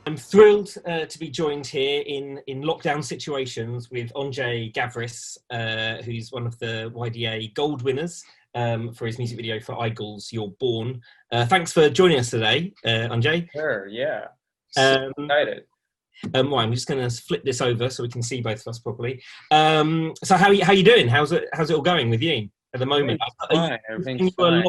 I'm thrilled to be joined here in lockdown situations with Andzej Gavriss, who's one of the YDA gold winners for his music video for Idols, You're Born. Thanks for joining us today, Andzej. Sure, yeah. So excited. Well, I'm just going to flip this over so we can see both of us properly. So how you doing? How's it all going with you at the moment? Everything's fine.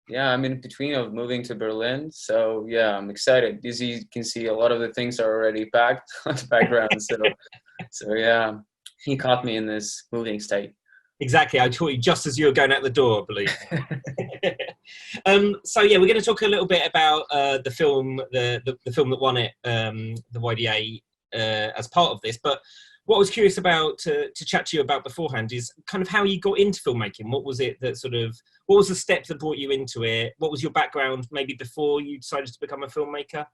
Yeah, I'm in between of moving to Berlin, so yeah, I'm excited. As you can see, a lot of the things are already packed on the background, so yeah, he caught me in this moving state. Exactly, I caught you just as you were going out the door, I believe. So yeah, we're going to talk a little bit about the film, the film that won it, the YDA, as part of this. But what I was curious about to chat to you about beforehand is kind of how you got into filmmaking. What was it that what was the step that brought you into it? What was your background maybe before you decided to become a filmmaker?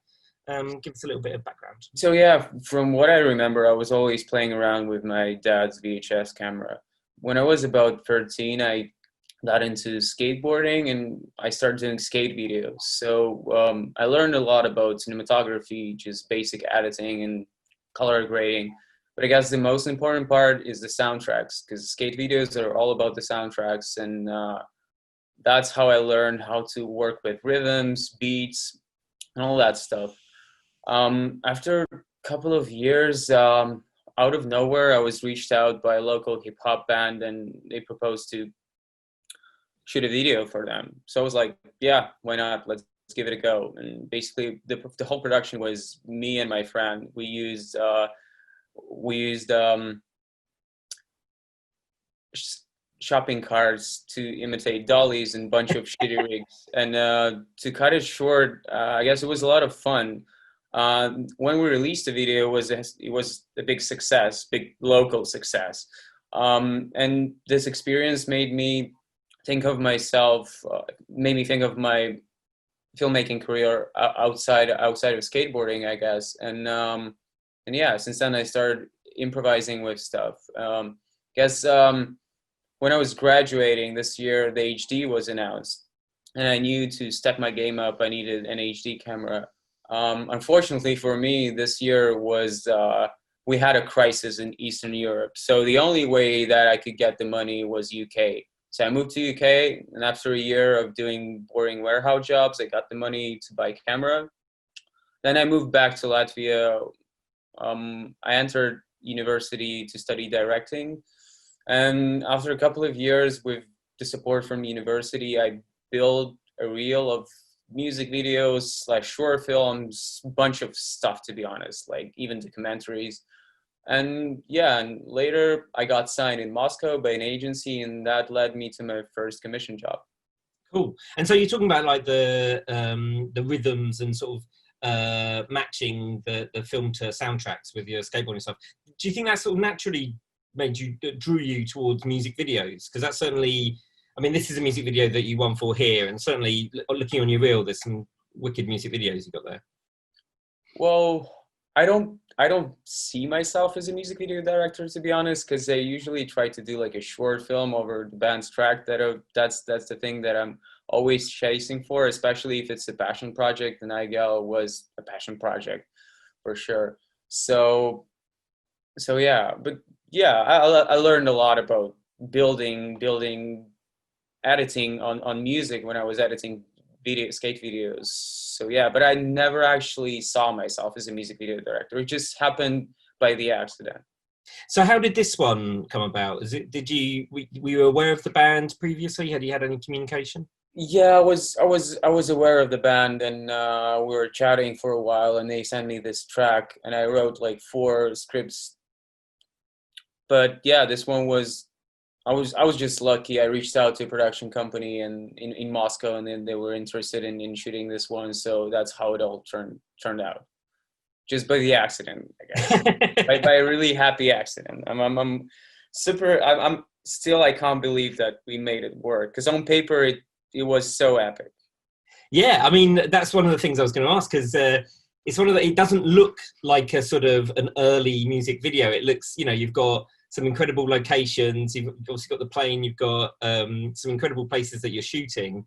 Give us a little bit of background. So yeah, from what I remember, I was always playing around with my dad's VHS camera. When I was about 13, I got into skateboarding and I started doing skate videos. So I learned a lot about cinematography, just basic editing and color grading. But I guess the most important part is the soundtracks, because skate videos are all about the soundtracks, and that's how I learned how to work with rhythms, beats, and all that stuff. After a couple of years, out of nowhere, I was reached out by a local hip-hop band, and they proposed to shoot a video for them. So I was like, yeah, why not? Let's give it a go. And basically, the whole production was me and my friend. We used shopping carts to imitate dollies and a bunch of shitty rigs. And to cut it short, I guess it was a lot of fun. When we released the video, it was a big success, big local success. And this experience made me think of myself, made me think of my filmmaking career outside of skateboarding, I guess. And yeah, since then I started improvising with stuff. When I was graduating this year, the HD was announced, and I knew to step my game up, I needed an HD camera. Unfortunately for me, this year was, we had a crisis in Eastern Europe. So the only way that I could get the money was UK. So I moved to UK, and after a year of doing boring warehouse jobs, I got the money to buy a camera. Then I moved back to Latvia. I entered university to study directing. And after a couple of years with the support from university, I built a reel of music videos / short films, a bunch of stuff, to be honest, like even documentaries. And yeah, and later I got signed in Moscow by an agency, and that led me to my first commission job. Cool. And so you're talking about like the rhythms and sort of matching the film to soundtracks with your skateboarding stuff. Do you think that sort of naturally drew you towards music videos? Because that's certainly, I mean, this is a music video that you won for here, and certainly looking on your reel, there's some wicked music videos you got there. Well, I don't see myself as a music video director, to be honest, because I usually try to do like a short film over the band's track. That's the thing that I'm always chasing for, especially if it's a passion project, and IGL was a passion project for sure. So yeah, but yeah, I learned a lot about building editing on music when I was editing skate videos. So yeah, but I never actually saw myself as a music video director. It just happened by the accident. So how did this one come about? Were you aware of the band previously? Had you had any communication? Yeah, I was aware of the band, and we were chatting for a while, and they sent me this track, and I wrote like 4 scripts. But yeah, this one was, I was just lucky. I reached out to a production company in Moscow, and then they were interested in shooting this one. So that's how it all turned out, just by the accident, I guess. by a really happy accident. I'm still, I can't believe that we made it work, because on paper it was so epic. Yeah, I mean, that's one of the things I was going to ask, because it's it doesn't look like a sort of an early music video. It looks, you've got some incredible locations, you've obviously got the plane, you've got some incredible places that you're shooting.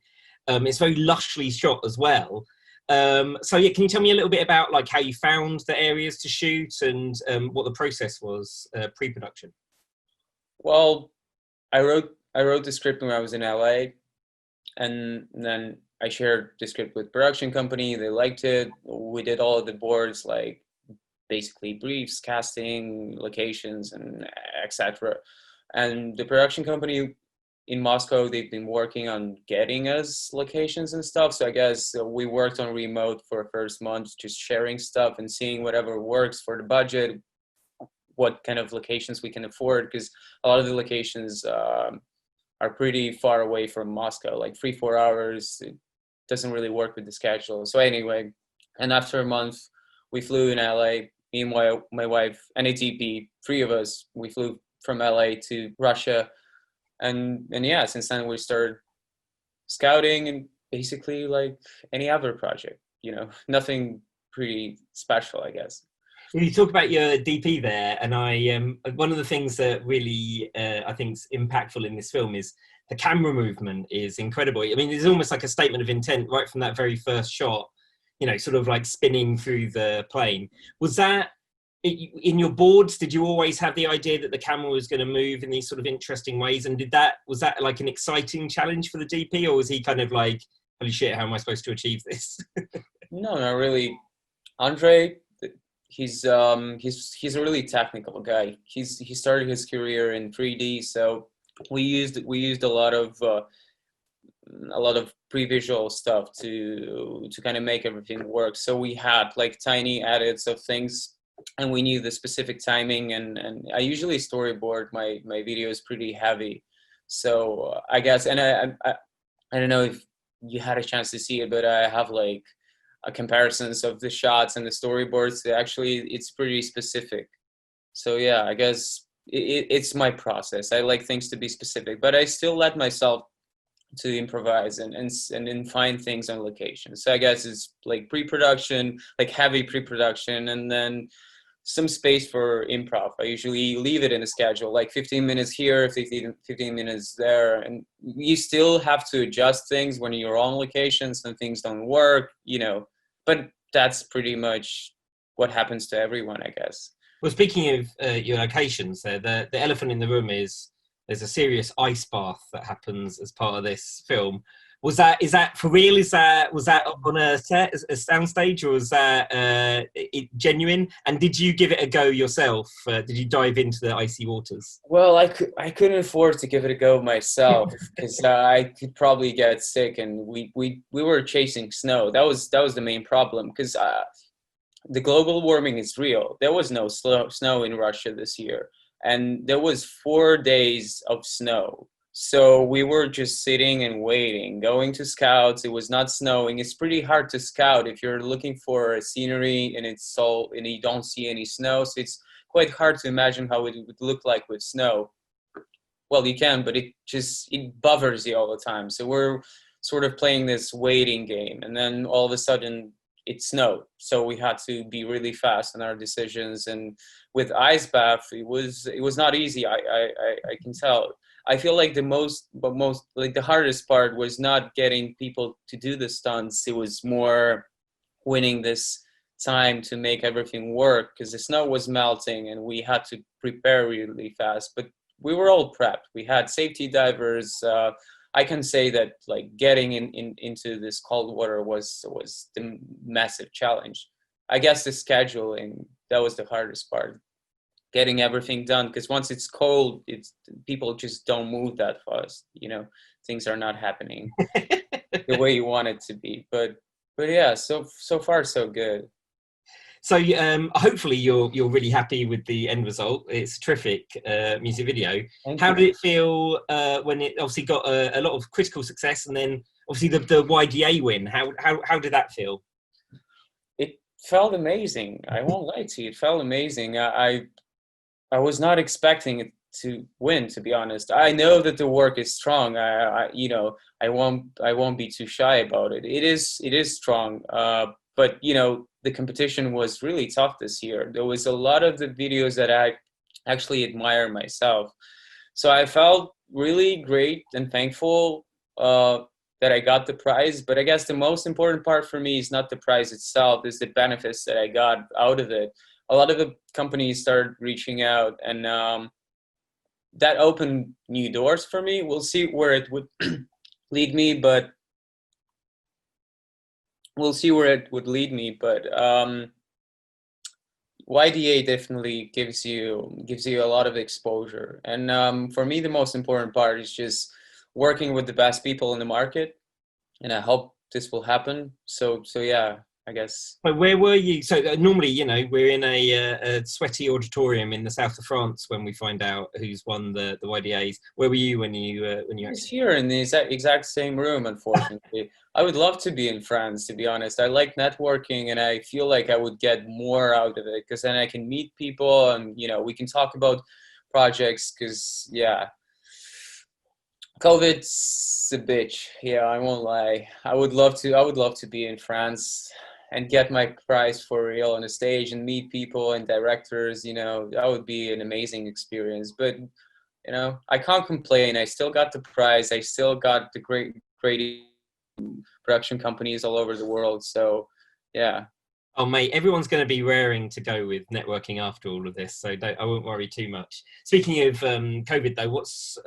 It's very lushly shot as well. So yeah, can you tell me a little bit about like how you found the areas to shoot and what the process was pre-production? Well, I wrote the script when I was in LA, and then I shared the script with production company. They liked it. We did all of the boards, like basically briefs, casting, locations, and etc. And the production company in Moscow, they've been working on getting us locations and stuff. So I guess we worked on remote for the first month, just sharing stuff and seeing whatever works for the budget, what kind of locations we can afford, because a lot of the locations are pretty far away from Moscow, like 3-4 hours. It doesn't really work with the schedule. So anyway, and after a month, we flew in LA, me and my wife and a DP, three of us, we flew from LA to Russia. And yeah, since then we started scouting, and basically like any other project, nothing pretty special, I guess. Well, you talk about your DP there, and one of the things that really I think is impactful in this film is the camera movement is incredible. I mean, it's almost like a statement of intent right from that very first shot, sort of like spinning through the plane. Was that in your boards? Did you always have the idea that the camera was going to move in these sort of interesting ways? And was that like an exciting challenge for the DP, or was he kind of like, holy shit, how am I supposed to achieve this? No, not really. Andzej, he's a really technical guy. He started his career in 3D, so we used a lot of pre-visual stuff to kind of make everything work. So we had like tiny edits of things, and we knew the specific timing. And I usually storyboard my videos pretty heavy. So I guess, and I don't know if you had a chance to see it, but I have like comparisons of the shots and the storyboards. Actually, it's pretty specific. So yeah, I guess it's my process. I like things to be specific, but I still let myself to improvise and then find things on location. So I guess it's like pre-production, like heavy pre-production, and then some space for improv. I usually leave it in a schedule, like 15 minutes here, 15 minutes there. And you still have to adjust things when you're on location. Some things don't work, but that's pretty much what happens to everyone, I guess. Well, speaking of your locations, the elephant in the room is there's a serious ice bath that happens as part of this film. Is that for real? Was that on a set, a soundstage, or was that genuine? And did you give it a go yourself? Did you dive into the icy waters? Well, I couldn't afford to give it a go myself because I could probably get sick, and we were chasing snow. That was the main problem, because the global warming is real. There was no snow in Russia this year, and there was 4 days of snow. So we were just sitting and waiting, going to scouts. It was not snowing. It's pretty hard to scout if you're looking for a scenery and and you don't see any snow. So it's quite hard to imagine how it would look like with snow. Well, you can, but it bothers you all the time. So we're sort of playing this waiting game, and then all of a sudden it snowed. So we had to be really fast in our decisions. And with ice bath, it was not easy. I can tell. I feel like the hardest part was not getting people to do the stunts. It was more winning this time to make everything work, because the snow was melting and we had to prepare really fast. But we were all prepped. We had safety divers. I can say that like getting into this cold water was the massive challenge. I guess the scheduling, that was the hardest part. Getting everything done, because once it's cold, people just don't move that fast. Things are not happening the way you want it to be. But yeah, so far so good. So hopefully you're really happy with the end result. It's a terrific music video. How did it feel when it obviously got a lot of critical success, and then obviously the YDA win? How did that feel? It felt amazing. I won't lie to you. It felt amazing. I was not expecting it to win, to be honest. I know that the work is strong. I won't be too shy about it. It is strong. But the competition was really tough this year. There was a lot of the videos that I actually admire myself. So I felt really great and thankful that I got the prize. But I guess the most important part for me is not the prize itself, is the benefits that I got out of it. A lot of the companies started reaching out, and that opened new doors for me. We'll see where it would lead me, but YDA definitely gives you a lot of exposure. And for me, the most important part is just working with the best people in the market, and I hope this will happen. So yeah, I guess. But where were you? So normally, you know, we're in a sweaty auditorium in the south of France when we find out who's won the YDAs. Where were you when you I was here in the exact same room, unfortunately. I would love to be in France, to be honest. I like networking, and I feel like I would get more out of it, because then I can meet people, and you know, we can talk about projects. Because yeah, COVID's a bitch. Yeah, I won't lie. I would love to be in France and get my prize for real on a stage and meet people and directors. You know, that would be an amazing experience. But you know, I can't complain. I still got the prize. I still got the great production companies all over the world. So yeah. Oh, mate, everyone's going to be raring to go with networking after all of this, so I won't worry too much. Speaking of COVID, though,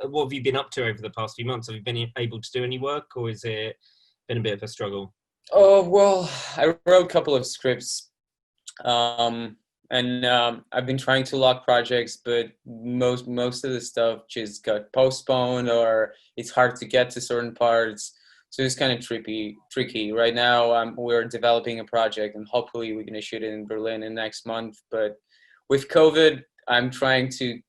what have you been up to over the past few months? Have you been able to do any work, or has it been a bit of a struggle? Oh, well, I wrote a couple of scripts, and I've been trying to lock projects, but most of the stuff just got postponed, or it's hard to get to certain parts. So it's kind of tricky. Right now, we're developing a project, and hopefully we're going to shoot it in Berlin in next month. But with COVID, I'm trying to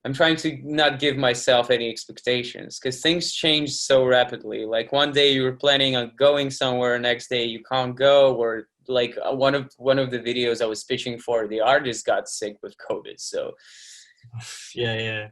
not give myself any expectations, because things change so rapidly. Like one day you were planning on going somewhere, next day you can't go, or like one of the videos I was pitching for, the artist got sick with COVID. So yeah.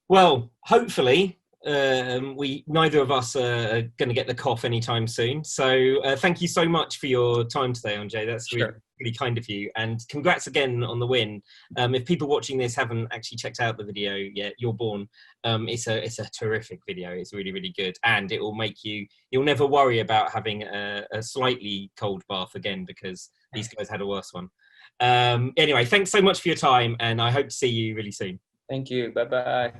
Well, hopefully we neither of us are going to get the cough anytime soon. So thank you so much for your time today, Andzej. That's sure. really kind of you, and congrats again on the win. If people watching this haven't actually checked out the video yet, You're Born. It's a terrific video. It's really good, and it will make you'll never worry about having a slightly cold bath again, because these guys had a worse one. Anyway, thanks so much for your time, and I hope to see you really soon. Thank you. Bye-bye.